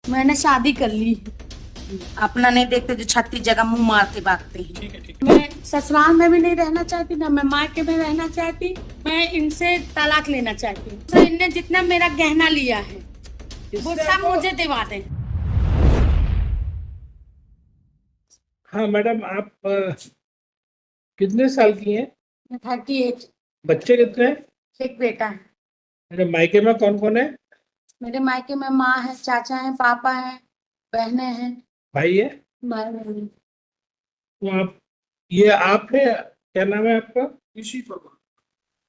मैंने शादी कर ली। अपना नहीं देखते जो 36 जगह मुंह मारते भागते हैं। ठीक है ठीक मैं ससुराल में भी नहीं रहना चाहती, ना मैं मायके में रहना चाहती। मैं इनसे तलाक लेना चाहती हूँ। तो इनने जितना मेरा गहना लिया है वो इससे सब आपको। मुझे दिवा दें। हाँ मैडम, आप कितने साल की हैं? 38। बच्चे कितने हैं? एक बेटा है। मेरे मायके में कौन कौन है? मेरे मायके में माँ है, चाचा है, पापा है, बहनें हैं। भाई है? भाई बहन। तो आप, ये आप है, क्या नाम है आपका? ऋषि वर्मा।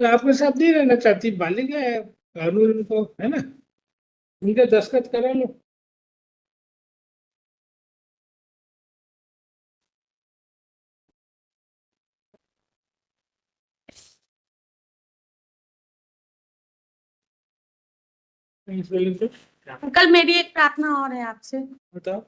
तो आपके साथ नहीं रहना चाहती, बालिग है, कानून को है ना, उनके दस्तखत करा लो। इस वाले पे अंकल, मेरी एक प्रार्थना और है आपसे। बताओ।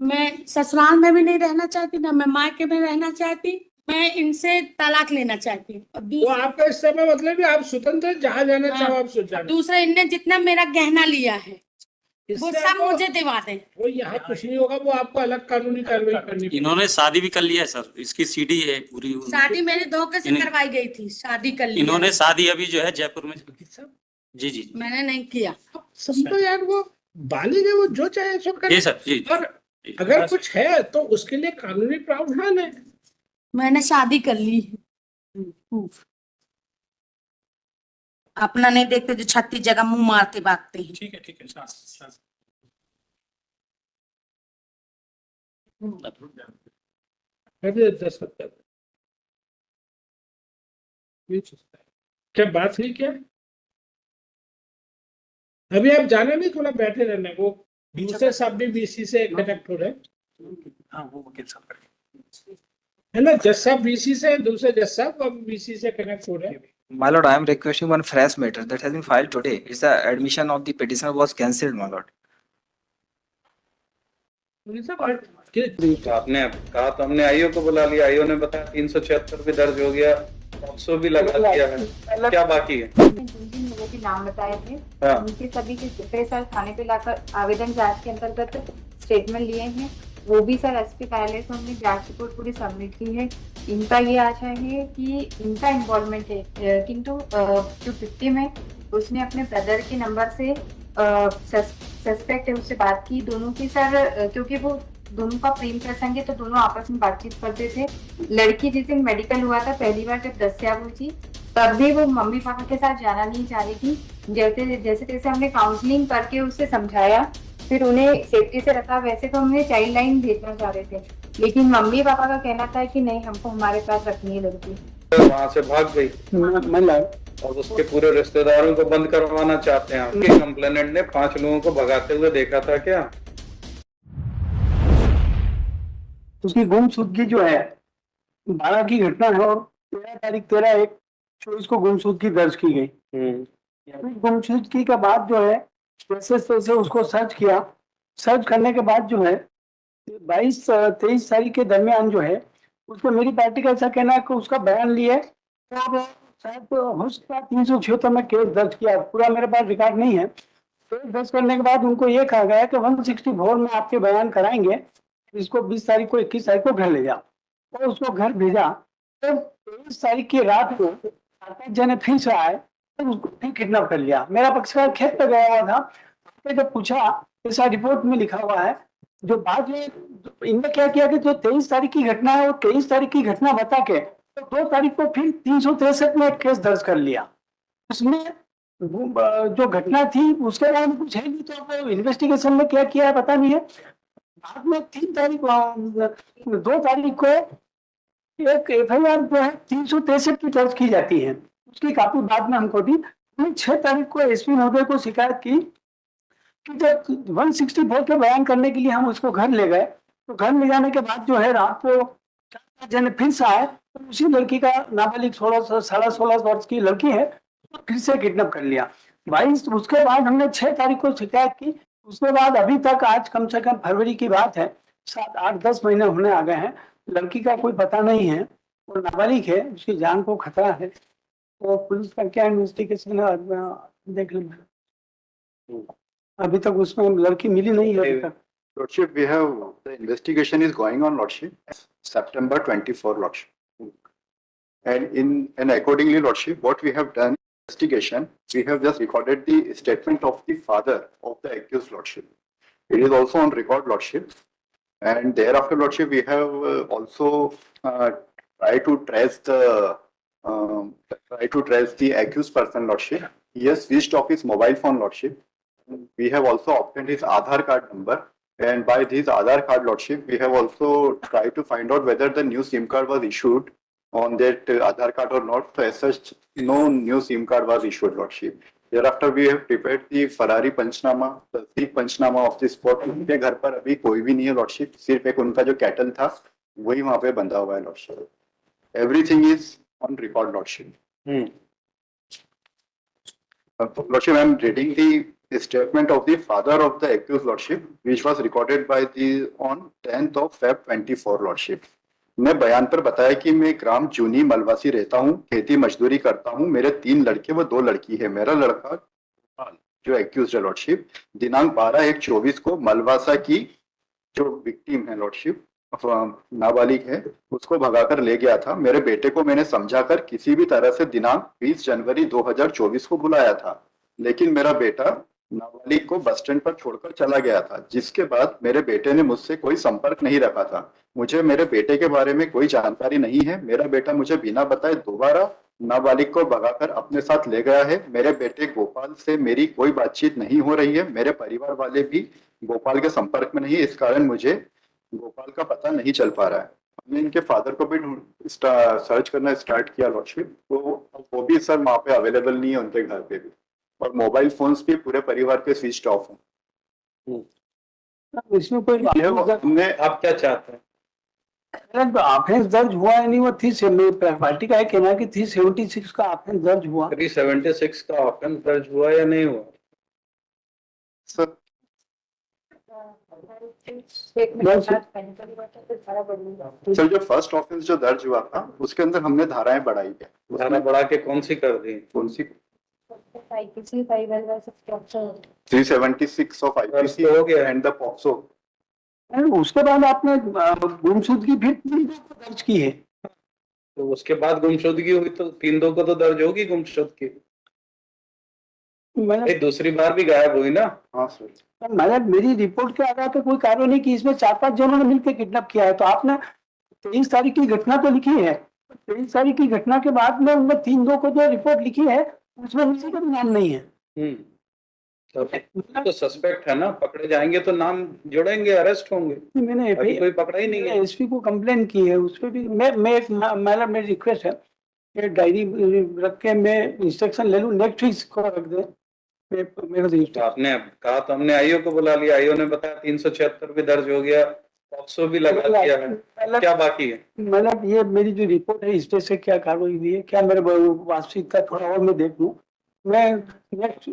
मैं ससुराल में भी नहीं रहना चाहती, ना मैं मायके में रहना चाहती। मैं इनसे तलाक लेना चाहती हूँ। और तो आपका इस समय मतलब भी आप स्वतंत्र हैं, जहां जाना हाँ, चाहो आप और जाना। दूसरा इनने जितना मेरा गहना लिया है वो इससे सब आपको, मुझे दिवा दें। वो यहाँ कुछ नहीं होगा, वो आपको अलग कानूनी कार्रवाई करनी पड़ेगी। इन्होंने शादी भी कर लिया है सर, इसकी सीडी है पूरी। शादी मेरे धोखे से करवाई गई थी, शादी कर लिया इन्होंने है। शादी अभी जो है जयपुर में। सब जी जी जी। मैंने नहीं किया। समझो यार, वो बालिग है, वो जो चाहे सो करे। जी सर जी। और अगर कुछ है तो उसके लिए कानूनी प्रावधान है। मैंने शादी कर ली। अपना नहीं देखते जो 36 जगह मुंह मारते भागते हैं। ठीक है ठीक है, सांस सांस। अरे 10 क्या बात हुई क्या? अभी आप जाना नहीं, थोड़ा बैठे रहना। वो दूसरे साहब भी बीसी से कनेक्ट हो रहे हैं। हाँ, वो वकील साहब है ना, जज साहब बीसी से, दूसरे जज साहब अब बीसी से कनेक्ट हो रहे हैं। My lord, I am requesting one fresh matter that has been filed today. It's the admission of the petitioner was cancelled, my lord. वकील साहब, तो आपने कहा तो हमने आईओ को बुला लिया, आईओ ने बताया 376 भी दर्ज हो गया, पॉक्सो भी लगा दिया है, क्या बाकी है? जिन लोगों के नाम बताए थे हाँ। उनके सभी के जितने सर थाने पे लाकर आवेदन जांच के अंतर्गत स्टेटमेंट लिए हैं, वो भी सर एसपी कार्यालय से हमने जांच रिपोर्ट पूरी सबमिट की है। इनका ये आशा है कि इनका इन्वॉल्वमेंट है, किंतु जो विक्टिम है उसने अपने ब्रदर के नंबर से सस्पेक्ट है उससे बात की, दोनों की सर, क्योंकि वो दोनों का प्रेम प्रसंग है तो दोनों आपस में बातचीत करते थे। लड़की जिस दिन मेडिकल हुआ था पहली बार जब दस्या हुई थी तब भी वो मम्मी पापा के साथ जाना नहीं चाह रही थी। जैसे तैसे हमने काउंसलिंग करके उसे समझाया, फिर उन्हें सेफ्टी से रखा। वैसे तो हमने चाइल्ड लाइन भेजना चाह रहे थे, लेकिन मम्मी पापा का कहना था कि नहीं, हमको हमारे पास रखनी है लड़की। वहां से भाग गई और उसके पूरे रिश्तेदारों को बंद करवाना चाहते हैं। आपके कंप्लेनेंट ने 5 लोगों को भगाते हुए देखा था क्या? उसकी गुमशुदगी जो है 12 की घटना है और 13 तारीख 13/1/24 को गुमशुदगी दर्ज की गई। गुमशुदगी के बाद जो है जैसे तैसे उसको सर्च किया। सर्च करने के बाद जो है 22-23 तारीख के दरमियान जो है उसको मेरी पार्टी का ऐसा कहना है कि उसका बयान लिए और शायद हो सकता है 376 में केस दर्ज किया। पूरा मेरे पास रिकॉर्ड नहीं है। केस दर्ज करने के बाद उनको ये कहा गया कि 164 में आपके बयान कराएंगे, इसको 20 तारीख को 21 तारीख को घर ले जाओ। और उसको घर भेजा तो 23 तारीख की रात को आकाश जन फिर से आए तो उसको फिर किडनैप कर लिया। मेरा पक्षकार खेत पे गया हुआ था। तो जब पूछा, ऐसा रिपोर्ट में लिखा हुआ है, जो बाद में इनने क्या किया कि जो 23 तारीख की घटना है वो 23 तारीख की घटना बता के तो 2 तारीख को फिर 363 में एक केस दर्ज कर लिया। उसमें जो घटना थी उसके बारे में कुछ है नहीं, तो अब इन्वेस्टिगेशन में क्या किया है पता नहीं है। बाद में 2 तारीख को एक FIR जो है 363 की दर्ज की जाती है। उसकी काफी बाद में हमको दी। 6 तारीख को SP महोदय को शिकायत की कि जब 164 के बयान करने के लिए हम उसको घर ले गए तो घर ले जाने के बाद जो है रात को 4 जने फिर से आए तो उसी लड़की का नाबालिग 16 वर्ष की लड़की है तो फिर से किडनैप कर लिया। 22 उसके बाद हमने 6 तारीख को शिकायत की। उसके बाद अभी तक आज कम से कम फरवरी की बात है, 7-8-10 महीने होने आ गए हैं। लड़की का कोई पता नहीं है, वो नाबालिग है, उसकी जान को खतरा है। तो पुलिस का क्या इन्वेस्टिगेशन है देख लेंगे। अभी तक उसमें लड़की मिली नहीं है अभी तक। Lordship, we have the investigation is going on, Lordship. September 24, Lordship. And accordingly, Lordship, what we have done investigation, we have just recorded the statement of the father of the accused, Lordship. It is also on record, Lordship. And thereafter, Lordship, we have also tried to trace the accused person, Lordship. He has switched off his mobile phone, Lordship. We have also obtained his Aadhaar card number. And by this Aadhaar card, Lordship, we have also tried to find out whether the new SIM card was issued on that Aadhaar card or not. So as such, no new SIM card was issued, Lordship. Thereafter, we have prepared the Ferrari Panchnama, the Sikh Panchnama of the spot. उनके घर पर अभी कोई भी नहीं है, Lordship. सिर्फ एक उनका जो कैटल था, वही वहाँ पे बंधा हुआ है, Lordship. Everything is on record, Lordship. Lordship, I am reading the statement of the father of the accused, Lordship, which was recorded by the on 10th of Feb 24, Lordship. मैं बयान पर बताया कि मैं ग्राम जूनी मलवासी रहता हूँ, खेती मजदूरी करता हूँ, मेरे 3 लड़के व 2 लड़की है। मेरा लड़का जो एक्यूज है, Lordship, दिनांक 12/1/24 को मलवासा की जो विक्टिम है, Lordship, नाबालिग है, उसको भगाकर ले गया था। मेरे बेटे को मैंने समझाकर किसी भी तरह से दिनांक 20 जनवरी 2024 को बुलाया था, लेकिन मेरा बेटा नाबालिग को बस स्टैंड पर छोड़कर चला गया था, जिसके बाद मेरे बेटे ने मुझसे कोई संपर्क नहीं रखा था। मुझे मेरे बेटे के बारे में कोई जानकारी नहीं है। मेरा बेटा मुझे बिना बताए दोबारा नाबालिग को भगाकर अपने साथ ले गया है। मेरे बेटे गोपाल से मेरी कोई बातचीत नहीं हो रही है। मेरे परिवार वाले भी गोपाल के संपर्क में नहीं, इस कारण मुझे गोपाल का पता नहीं चल पा रहा है। हमने इनके फादर को भी सर्च करना स्टार्ट किया, Lordship, तो वो भी सर वहाँ पे अवेलेबल नहीं है उनके घर पे भी, और मोबाइल फोन्स भी पूरे परिवार के स्विच ऑफ हैं। इसमें कोई हमने आप क्या चाहते हैं? ऑफेंस दर्ज हुआ है नहीं, वो पार्टी का है कहना कि 376 का ऑफेंस दर्ज हुआ। 376 का ऑफेंस दर्ज हुआ या नहीं हुआ? सर सर जो फर्स्ट ऑफेंस जो दर्ज हुआ था उसके अंदर हमने धाराएं बढ़ाई है। धारा बढ़ा के कौन सी कर दी? कौन सी? 376 ऑफ आईपीसी हो गया एंड द पॉक्सो। उसके बाद आपने गुमशुदगी फिर 3 दर्ज की है। तो उसके बाद गुमशुदगी हुई तो 3-2 को तो दर्ज होगी गुमशुदगी। मैंने दूसरी बार भी गायब हुई ना? हाँ सर, मैंने मेरी रिपोर्ट के आधार पर कोई कार्रवाई नहीं की। इसमें 4-5 जनों ने मिलकर किडनैप किया है। तो आपने 23 तारीख की घटना तो लिखी है, 23 तारीख की घटना के बाद में उनमें 3-2 को जो रिपोर्ट लिखी है उसमें किसी का भी नाम नहीं है। तो सस्पेक्ट है ना, पकड़े जाएंगे तो नाम जुड़ेंगे, अरेस्ट होंगे। मैंने कोई पकड़ा ही नहीं है। एसपी को कंप्लेन की है, उस पर भी मेरी रिक्वेस्ट है कि डायरी रख के मैं इंस्ट्रक्शन ले लूँ, नेक्स्ट वीक को रख दे मेरा। तो आपने कहा तो हमने आईओ को बुला लिया, आईओ ने बताया 376 भी दर्ज हो गया, पॉक्सो भी लगा दिया है, क्या बाकी है? मतलब ये मेरी जो रिपोर्ट है इस पे से क्या कार्रवाई हुई है, क्या मेरे वास्तविकता थोड़ा और मैं देख लूँ।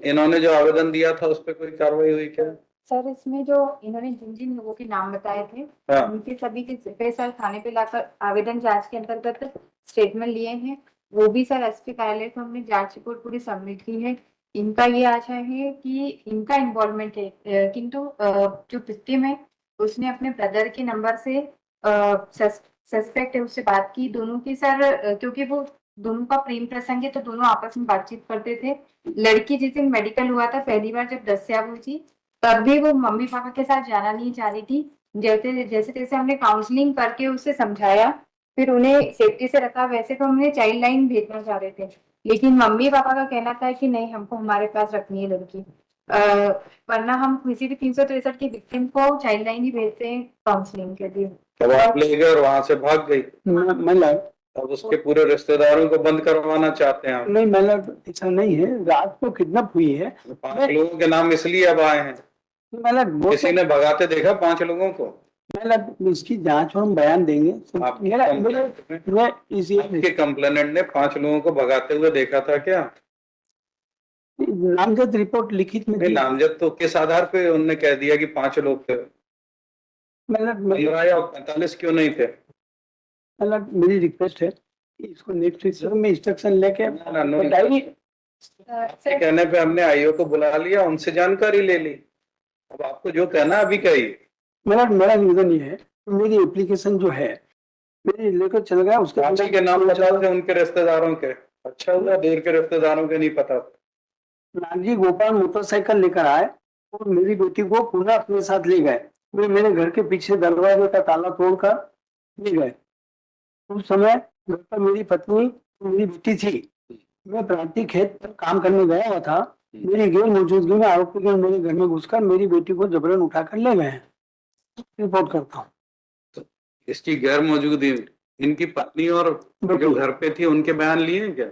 इन्होंने जो आवेदन दिया था उस पर कोई कार्रवाई हुई क्या? सर इसमें जो इन्होंने जिन लोगों के नाम बताए थे, उनके सभी के सर थाने पे लाकर आवेदन जांच के अंतर्गत स्टेटमेंट लिए हैं। वो भी सर एसपी कार्यालय को हमने जांच रिपोर्ट पूरी सबमिट की है। इनका ये आशा है कि इनका इन्वॉल्वमेंट है, किंतु जो विक्टिम है उसने अपने ब्रदर के नंबर से सस्पेक्ट है उससे बात की। दोनों की सर क्योंकि वो दोनों का प्रेम प्रसंग है तो दोनों आपस में बातचीत करते थे। लड़की जिस दिन मेडिकल हुआ था पहली बार जब दस्या हुई थी तब भी वो मम्मी पापा के साथ जाना नहीं चाह रही थी। जैसे तैसे हमने काउंसलिंग करके उसे समझाया, फिर उन्हें सेफ्टी से रखा। वैसे तो हमने चाइल्ड लाइन भेजना चाह रहे थे, लेकिन मम्मी पापा का कहना था कि नहीं, हमको हमारे पास रखनी है लड़की, वरना हम किसी भी 363 की विक्टिम को चाइल्ड लाइन ही भेजते हैं काउंसलिंग के लिए। तब आप ले गए और वहां से भाग गई। मतलब अब उसके पूरे रिश्तेदारों को बंद करवाना चाहते हैं आप? नहीं, मतलब ऐसा नहीं है। रात को किडनैप हुई है। 5 लोगों के नाम इसलिए अब आए हैं, मतलब किसी ने भगाते देखा 5 लोगों को? मतलब इसकी जांच और हम बयान देंगे। आपके कंप्लेनेंट ने 5 लोगों को भगाते हुए देखा था क्या? नामजद रिपोर्ट लिखित में नामजद तो किस आधार पे उन्होंने कह दिया कि 5 लोग थे? मतलब 15 या 45 क्यों नहीं थे? मतलब मेरी रिक्वेस्ट है इसको नेक्स्ट वीक में इंस्ट्रक्शन लेके डायरी कहने पे हमने आईओ को बुला लिया, उनसे जानकारी ले ली। अब आपको जो कहना है अभी कहिए। मेरा निवेदन ये है कि मेरी एप्लीकेशन जो है मेरी लेकर चल गया उसके रांची के नाम पता थे उनके रिश्तेदारों के, अच्छा हुआ दूर के रिश्तेदारों के नहीं पता। नागजी गोपाल मोटरसाइकिल लेकर आए और मेरी बेटी को पुनः अपने साथ ले गए। वे मेरे घर के पीछे दरवाजे का ताला तोड़कर ले गए। उस समय घर पर मेरी पत्नी और मेरी बेटी थी। मैं प्रांतीय खेत पर काम करने गया हुआ था। मेरी गैर मौजूदगी में आरोपी गण मेरे घर में घुसकर मेरी बेटी को जबरन उठाकर ले गए। रिपोर्ट करता हूँ। इसकी गैर मौजूदगी इनकी पत्नी और जो घर पे थी उनके बयान लिए हैं क्या?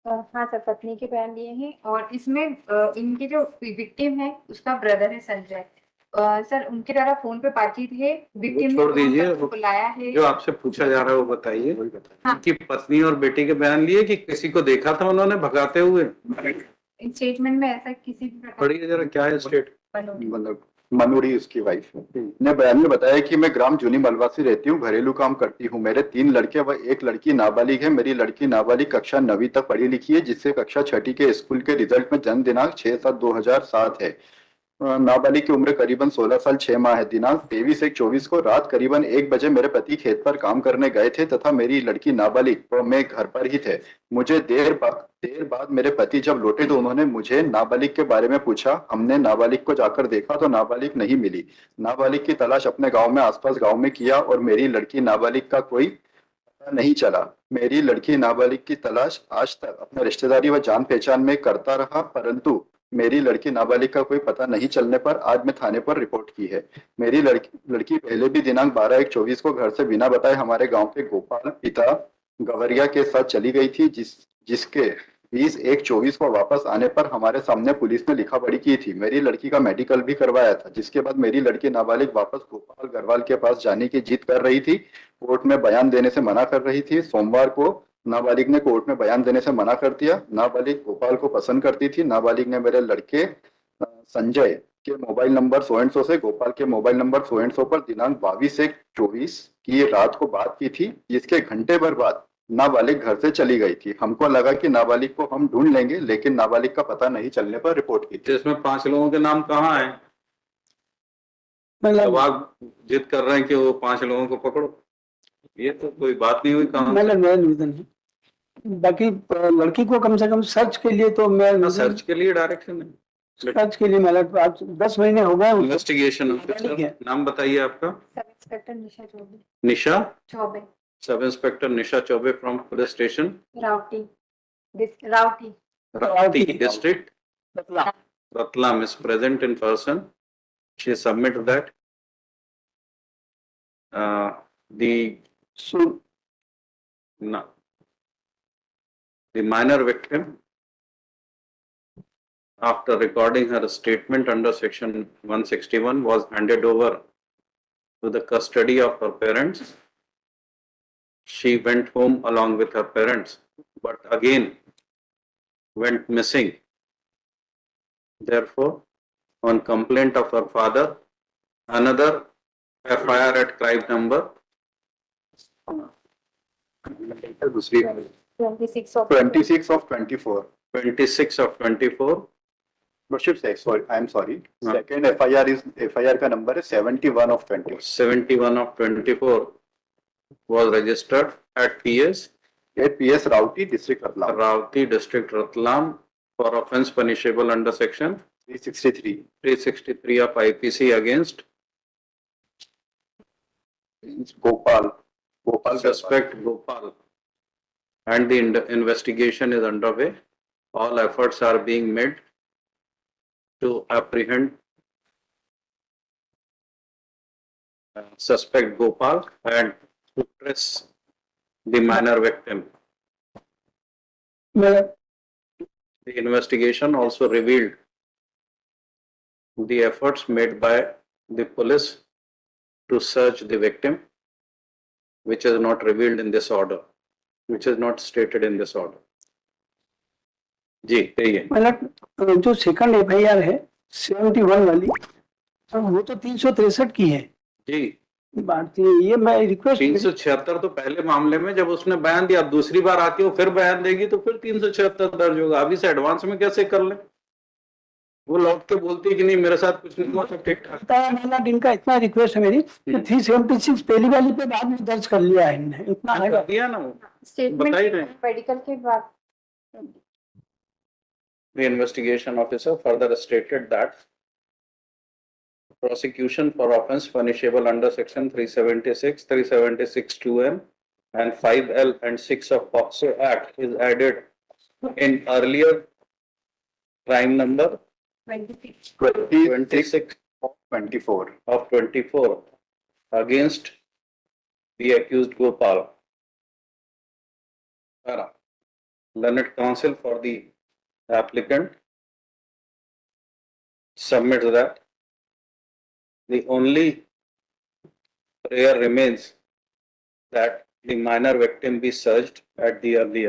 हाँ सर, पत्नी के बयान लिए हैं और इसमें इनके जो विक्टिम है उसका ब्रदर है संजय। सर उनके द्वारा फोन पे बातचीत है। विक्टिम छोड़ दीजिए, बुलाया है। जो आपसे पूछा जा रहा है वो बताइए। हाँ। इनकी पत्नी और बेटी के बयान लिए कि किसी को देखा था उन्होंने भगाते हुए? स्टेटमेंट में ऐसा किसी भी प्रकार पढ़िए जरा क्या है स्टेट। मतलब मनोड़ी उसकी वाइफ ने बयान में बताया कि मैं ग्राम जूनी मलवासी रहती हूँ, घरेलू काम करती हूँ। मेरे 3 लड़के व 1 लड़की नाबालिग है। मेरी लड़की नाबालिग कक्षा 9वीं तक पढ़ी लिखी है, जिससे कक्षा 6ठी के स्कूल के रिजल्ट में जन्म दिनांक 6/7/2007 है। नाबालिग की उम्र करीबन 16 साल 6 माह है। दिनांक 23/1/24 को रात करीबन 1 बजे मेरे पति खेत पर काम करने गए थे तथा मेरी लड़की नाबालिग व मैं घर पर ही थे। मुझे देर बाद मेरे पति जब लौटे तो उन्होंने मुझे नाबालिग के बारे में पूछा। हमने नाबालिग को जाकर देखा तो नाबालिग नहीं मिली। नाबालिग की तलाश अपने गांव में आसपास गांव में किया और मेरी लड़की नाबालिग का कोई पता नहीं चला। मेरी लड़की नाबालिग की तलाश आज तक अपने रिश्तेदारी व जान पहचान में करता रहा, परंतु मेरी लड़की नाबालिग का कोई पता नहीं चलने पर आज मैं थाने पर रिपोर्ट की है। मेरी लड़की पहले भी दिनांक 12/1/24 को घर से बिना बताए हमारे गांव के गोपाल पिता गवरिया के साथ चली गई थी, जिसके 20/1/24 को वापस आने पर हमारे सामने पुलिस ने लिखा पढ़ी की थी। मेरी लड़की का मेडिकल भी करवाया था, जिसके बाद मेरी लड़की नाबालिग वापस गोपाल गरवाल के पास जाने की जिद कर रही थी। कोर्ट में बयान देने से मना कर रही थी। सोमवार को नाबालिग ने कोर्ट में बयान देने से मना कर दिया। नाबालिग गोपाल को पसंद करती थी। नाबालिग ने मेरे लड़के संजय के मोबाइल नंबर 100 से गोपाल के मोबाइल नंबर 100 पर दिनांक 22/1/24 की रात को बात की थी, जिसके घंटे भर बाद नाबालिग घर से चली गई थी। हमको लगा कि नाबालिग को हम ढूंढ लेंगे, लेकिन नाबालिग का पता नहीं चलने पर रिपोर्ट की थी। इसमें 5 लोगों के नाम कहाँ है? अब आप जिद कर रहे हैं कि वो 5 लोगों को पकड़ो, ये तो कोई बात नहीं हुई। कहाँ मेरा निवेदन है। बाकी लड़की को कम से कम सर्च के लिए तो मैं सर्च के लिए डायरेक्शन है। सर्च के लिए मैं आज 10 महीने हो गए। इन्वेस्टिगेशन ऑफिसर, नाम बताइए आपका? Sub inspector Nisha Chaubey. Nisha Chaubey. Sub inspector Nisha Chaubey from police station Rawati district Ratlam is present in person. She submitted that the minor victim, after recording her statement under section 161, was handed over to the custody of her parents. She went home along with her parents, but again went missing. Therefore, on complaint of her father, another FIR at crime number 26 of 26/24. 26/24. Worship say, sorry, I am sorry. Second FIR का number है 71/24. 71/24 was registered at PS Ravti District Ratlam. Ravti District Ratlam for offence punishable under section 363 of IPC against Gopal suspect Gopal, and the investigation is underway. All efforts are being made to apprehend suspect Gopal and to trace the minor victim. The investigation also revealed the efforts made by the police to search the victim, which is not revealed in this order, which is not stated in this order. जी कहिए। मतलब जो second FIR है 71 वाली, वो तो 363 की है जी। भारतीय, ये मैं रिक्वेस्ट 376 तो पहले मामले में जब उसने बयान दिया, दूसरी बार आके वो फिर बयान देगी तो फिर 376 दर्ज होगा। अभी से एडवांस में कैसे कर ले? वो लौट के बोलती है कि नहीं मेरे साथ कुछ नहीं हुआ, सब ठीक ठाक। मामला इनका इतना रिक्वेस्ट है मेरी कि 376 पहली वाली पे बाद में दर्ज कर लिया है इनने, इतना है। कर दिया ना वो, स्टेटमेंट बता ही रहे। मेडिकल के बाद The investigation officer further stated that prosecution for offence punishable under section 376, 376 2M and 5L and 6 of POCSO Act is added in earlier crime number 26 24. of 24 against the accused Gopal. Learned counsel for the applicant submits that the only prayer remains that the minor victim be searched at the earliest.